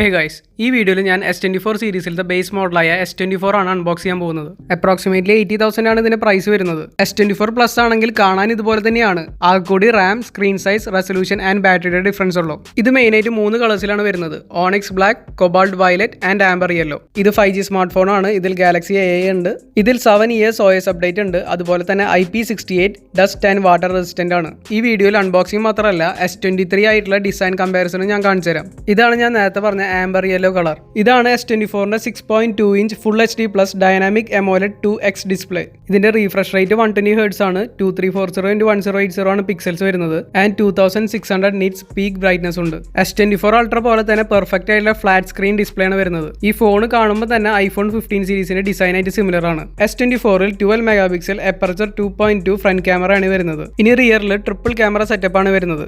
Hey guys, ഈ വീഡിയോയിൽ ഞാൻ S24 സീരീസിലത്തെ ബേസ് മോഡലായ S24 ആണ് അൺബോക്സ് ചെയ്യാൻ പോകുന്നത്. അപ്രോക്സിമേറ്റ്ലി 80,000 ആണ് ഇതിന്റെ പ്രൈസ് വരുന്നത്. S24 പ്ലസ് ആണെങ്കിൽ കാണാൻ ഇതുപോലെ തന്നെയാണ്. ആകെക്കൂടി RAM, screen size, resolution and ബാറ്ററിയുടെ ഡിഫറൻസ് ഉള്ളൂ. ഇത് മെയിനായിട്ട് 3 കളേഴ്സിലാണ് വരുന്നത്: onyx black, cobalt violet and amber yellow. ഇത് 5G സ്മാർട്ട് ഫോൺ ആണ്. ഇതിൽ ഗാലക്സി AI ഉണ്ട്. ഇതിൽ 7 years OS അപ്ഡേറ്റ് ഉണ്ട്. അതുപോലെ തന്നെ IP68 dust and water resistant ആണ്. ഈ വീഡിയോയിൽ അൺബോക്സിംഗ് മാത്രമല്ല S23 ആയിട്ടുള്ള ഡിസൈൻ കമ്പാരിസണും ഞാൻ കാണിച്ചു തരാം. ഇതാണ് ഞാൻ നേരത്തെ പറഞ്ഞ ആംബർ യെല്ലോ കളർ. ഇതാണ് S24ന്റെ 6.2 inch full HD plus dynamic AMOLED 2X display. ഇതിന്റെ റീഫ്രഷ് റേറ്റ് 120 Hz ആണ്. 2340x1080 ആണ് പിക്സൽസ് വരുന്നത്. ആൻഡ് 2600 നിറ്റ്സ് പീക്ക് ബ്രൈറ്റ്നസ് ഉണ്ട്. S24 അൾട്ര പോലെ തന്നെ പെർഫെക്റ്റ് ആയിട്ടുള്ള ഫ്ലാറ്റ് സ്ക്രീൻ ഡിസ്പ്ലേ ആണ് വരുന്നത്. ഈ ഫോൺ കാണുമ്പോൾ തന്നെ iPhone 15 സീരീസിന്റെ ഡിസൈൻ ആയിട്ട് സിമിലർ ആണ്. S24ൽ 12 മെഗാപിക്സൽ അപ്പർച്ചർ 2.2 ഫ്രണ്ട് ക്യാമറ ആണ് വരുന്നത്. ഇനി റിയറിൽ ട്രിപ്പിൾ ക്യാമറ സെറ്റപ്പ് ആണ് വരുന്നത്.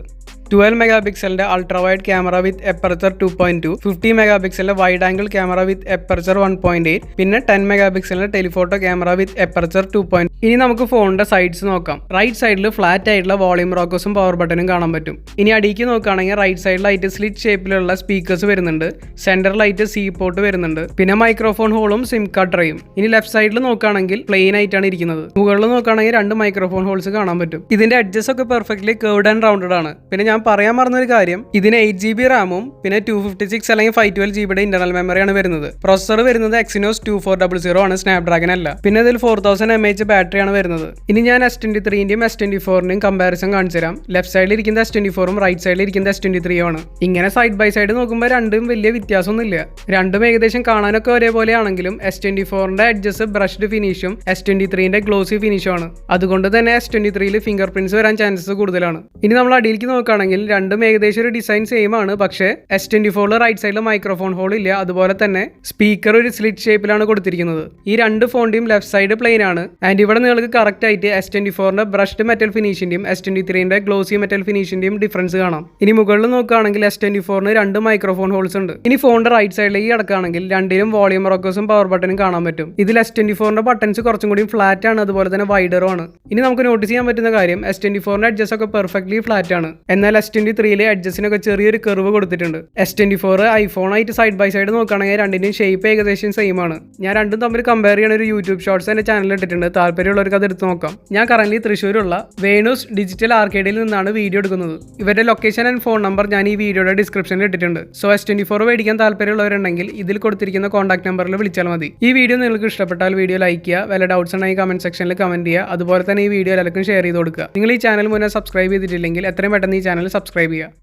12 മെഗാപിക്സലിന്റെ ultra wide camera with aperture 2.2, 50 മെഗാപിക്സലിന്റെ wide angle camera with aperture 1.8, പിന്നെ 10 മെഗാപിക്സലിന്റെ ടെലിഫോട്ടോ ക്യാമറ വിത്ത് അപ്പർച്ചർ 2. ഇനി നമുക്ക് ഫോണിന്റെ സൈഡ്സ് നോക്കാം. റൈറ്റ് സൈഡിൽ ഫ്ലാറ്റ് ആയിട്ടുള്ള വോളിയം റോക്കേഴ്സും പവർ ബട്ടണും കാണാൻ പറ്റും. ഇനി അടിക്ക് നോക്കുകയാണെങ്കിൽ റൈറ്റ് സൈഡിലായിട്ട് സ്ലിറ്റ് ഷേപ്പിലുള്ള സ്പീക്കേഴ്സ് വരുന്നുണ്ട്. സെന്ററിലായിട്ട് സി പോർട്ട് വരുന്നുണ്ട്. പിന്നെ മൈക്രോഫോൺ ഹോളും സിം കാർഡ് ട്രേയും. ഇനി ലെഫ്റ്റ് സൈഡിൽ നോക്കുകയാണെങ്കിൽ പ്ലെയിൻ ആയിട്ടാണ് ഇരിക്കുന്നത്. മുകളിൽ നോക്കുകയാണെങ്കിൽ 2 മൈക്രോഫോൺ ഹോൾസ് കാണാൻ പറ്റും. ഇതിന്റെ എഡ്ജസ് ഒക്കെ പെർഫെക്റ്റ്ലി കർവ്ഡ് ആൻഡ് റൗണ്ടഡ് ആണ്. പിന്നെ ഞാൻ പറയാൻ മറന്നൊരു കാര്യം, ഇതിന് 8GB റാമും പിന്നെ 256 അല്ലെങ്കിൽ 512GB ഇന്റർണൽ മെമ്മറിയാണ് വരുന്നത്. പ്രൊസസർ വരുന്നത് Exynos 2400 ആണ്, സ്നാപ്ഡ്രാഗൺ അല്ല. പിന്നെ ഇതിൽ 4000 mAh ബാറ്ററിയാണ് വരുന്നത്. ഇനി ഞാൻ S23ന്റെയും S24ന്റെയും കമ്പാരിസൺ കാണിച്ചു തരാം. ലെഫ്റ്റ് സൈഡിൽ ഇരിക്കുന്ന S24ഉം റൈറ്റ് സൈഡിൽ ഇരിക്കുന്ന S23ഉം ആണ്. ഇങ്ങനെ സൈഡ് ബൈ സൈഡ് നോക്കുമ്പോൾ രണ്ടും വലിയ വ്യത്യാസമൊന്നുമില്ല. രണ്ടും ഏകദേശം കാണാനൊക്കെ ഒരേപോലെ ആണെങ്കിലും S24ന്റെ എഡ്ജസ് ബ്രഷ്ഡ് ഫിനിഷും S23ന്റെ ഗ്ലോസി ഫിനിഷും ആണ്. അതുകൊണ്ട് തന്നെ S23ൽ ഫിംഗർ പ്രിന്റ്സ് വരാൻ ചാൻസസ് കൂടുതലാണ്. ഇനി നമ്മൾ അടിയിലേക്ക് നോക്കുകയാണെങ്കിൽ രണ്ടും ഏകദേശം ഒരു ഡിസൈൻ സെയിം ആണ്. പക്ഷേ S24ൽ റൈറ്റ് സൈഡിൽ മൈക്രോഫോൺ ഹോൾ ഇല്ല. അതുപോലെ തന്നെ സ്പീക്കർ ഒരു സ്ലിറ്റ് ഷേപ്പിലാണ് കൊടുത്തിരിക്കുന്നത്. ഈ രണ്ട് ഫോണിന്റെയും ലെഫ്റ്റ് സൈഡ് പ്ലെയിൻ ആണ്. ആൻഡ് ഇവിടെ നിങ്ങൾക്ക് കറക്റ്റ് ആയിട്ട് S24ന്റെ ബ്രഷ്ഡ് മെറ്റൽ ഫിനിഷിന്റെയും S23ന്റെ ഗ്ലോസി മെറ്റൽ ഫിനിഷിന്റെയും ഡിഫറൻസ് കാണാം. ഇനി മുകളിൽ നോക്കുകയാണെങ്കിൽ S24ന് 2 മൈക്രോഫോൺ ഹോൾസ് ഉണ്ട്. ഇനി ഫോണിന്റെ റൈറ്റ് സൈഡിലേക്ക് കിടക്കുകയാണെങ്കിൽ രണ്ടിലും വോളിയം റോക്കേഴ്സും പവർ ബട്ടണും കാണാൻ പറ്റും. ഇതിൽ S24ന്റെ ബട്ടൺസ് കുറച്ചും കൂടി ഫ്ലാറ്റ് ആണ്. അതുപോലെ തന്നെ വൈഡറും ആണ്. ഇനി നമുക്ക് നോട്ടീസ് ചെയ്യാൻ പറ്റുന്ന കാര്യം S24ന്റെ എഡ്ജസ് ഒക്കെ പെർഫെക്റ്റ്ലി ഫ്ലാറ്റ് ആണ്. എന്നാൽ S23ലെ എഡ്ജസിനൊക്കെ ചെറിയൊരു കർവ് കൊടുത്തിട്ടുണ്ട്. S24 ഐഫോൺ ആയിട്ട് സൈഡ് ബൈ സൈഡ് നോക്കുകയാണെങ്കിൽ രണ്ടിന്റെയും ഷേപ്പ് ഏകദേശം സെയിം ആണ്. ഞാൻ രണ്ടും തമ്മിൽ കമ്പയർ ചെയ്യുന്ന ഒരു യൂട്യൂബ് ഷോർട്സ് എന്റെ ചാനലിൽ ഇട്ടിട്ടുണ്ട്. താല്പര്യമുള്ളവർക്ക് അത് എടുത്ത് നോക്കാം. ഞാൻ കറന്റ് തൃശ്ശൂരുള്ള വേണൂസ് ഡിജിറ്റൽ ആർക്കേഡിൽ നിന്നാണ് വീഡിയോ എടുക്കുന്നത്. ഇവരുടെ ലൊക്കേഷൻ ആൻഡ് ഫോൺ നമ്പർ ഞാൻ ഈ വീഡിയോയുടെ ഡിസ്ക്രിപ്ഷനിൽ ഇട്ടിട്ടുണ്ട്. സോ S24 മേടിക്കാൻ താല്പര്യമുള്ളവരുണ്ടെങ്കിൽ ഇതിൽ കൊടുത്തിരിക്കുന്ന കോൺടാക്ട് നമ്പറിൽ വിളിച്ചാൽ മതി. ഈ വീഡിയോ നിങ്ങൾക്ക് ഇഷ്ടപ്പെട്ടാൽ വീഡിയോ ലൈക്ക് ചെയ്യുക. വല്ല ഡൗട്ട്സ് ഉണ്ടെങ്കിൽ കമന്റ് സെക്ഷനിൽ കമന്റ് ചെയ്യുക. അതുപോലെ തന്നെ ഈ വീഡിയോ എല്ലാവർക്കും ഷെയർ ചെയ്ത് കൊടുക്കുക. നിങ്ങൾ ഈ ചാനൽ മുന്നേ സബ്സ്ക്രൈബ് ചെയ്തിട്ടില്ലെങ്കിൽ എത്രയും പെട്ടെന്ന് ഈ ചാനൽ സബ്സ്ക്രൈബ് ചെയ്യുക.